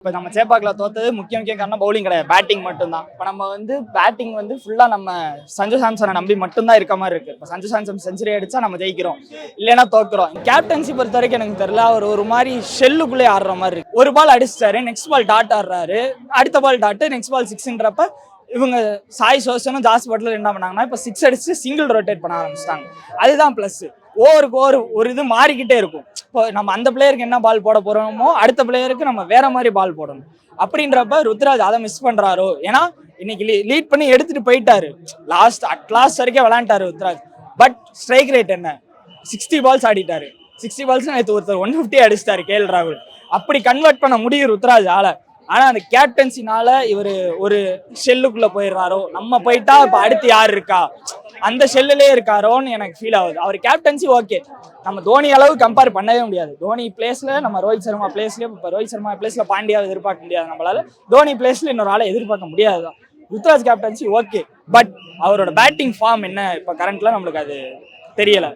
இப்போ நம்ம சேப்பாக்கில் தோத்தது முக்கிய காரணம் பவுலிங் கிடையாது, பேட்டிங் மட்டும்தான். இப்போ நம்ம பேட்டிங் ஃபுல்லாக நம்ம சஞ்சு சாம்சனை நம்பி மட்டும்தான் இருக்க மாதிரி இருக்கு. இப்போ சஞ்சு சாம்சன் செஞ்சுரி அடிச்சா நம்ம ஜெயிக்கிறோம், இல்லைன்னா தோக்குறோம். கேப்டன்சி பொறுத்த வரைக்கும் எனக்கு தெரியல, அவர் ஒரு மாதிரி ஷெல்லுக்குள்ளே ஆடுற மாதிரி இருக்கு. ஒரு பால் அடிச்சிட்டாரு, நெக்ஸ்ட் பால் டாட் ஆடுறாரு, அடுத்த பால் டாட்டு, நெக்ஸ்ட் பால் சிக்ஸ்ன்றப்ப இவங்க சாய் சோசனும் ஜாஸ் பட்லர் என்ன பண்ணாங்கன்னா இப்போ சிக்ஸ் அடிச்சு சிங்கிள் ரொட்டேட் பண்ண ஆரம்பிச்சிட்டாங்க. அதுதான் பிளஸ். ஓவருக்கு ஓவர் ஒரு இது மாறிக்கிட்டே இருக்கும். இப்போ நம்ம அந்த பிளேயருக்கு என்ன பால் போட போறோமோ அடுத்த பிளேயருக்கு நம்ம வேற மாதிரி பால் போடணும். அப்படின்றப்ப ருத்ராஜ் அதை மிஸ் பண்றாரோ, ஏன்னா இன்னைக்கு லீட் பண்ணி எடுத்துட்டு போயிட்டாரு, லாஸ்ட் வரைக்கும் விளையாண்டாரு ருத்ராஜ். பட் ஸ்ட்ரைக் ரேட் என்ன, 60 பால்ஸ் ஆடிட்டாரு. 60 பால்ஸ் நேற்று ஒருத்தர் 150 அடிச்சிட்டாரு KL ராகுல். அப்படி கன்வெர்ட் பண்ண முடியும் ருத்ராஜ் ஆள. ஆனா அந்த கேப்டன்சினால இவர் ஒரு ஷெல்லுக்குள்ள போயிடுறாரோ, நம்ம போயிட்டா இப்ப அடுத்து யார் இருக்கா அந்த ஷெல்லுலே இருக்காரோன்னு எனக்கு ஃபீல் ஆகுது. அவர் கேப்டன்சி ஓகே, நம்ம தோனி அளவு கம்பேர் பண்ணவே முடியாது. தோனி பிளேஸ்ல நம்ம ரோஹித் சர்மா பிளேஸ்லயும், இப்போ ரோஹித் சர்மா பிளேஸ்ல பாண்டியாவை எதிர்பார்க்க முடியாது நம்மளால, தோனி பிளேஸ்ல இன்னொரு ஆளை எதிர்பார்க்க முடியாதுதான். ருத்ராஜ் கேப்டன்சி ஓகே, பட் அவரோட பேட்டிங் ஃபார்ம் என்ன இப்போ கரண்ட்ல நம்மளுக்கு அது தெரியல.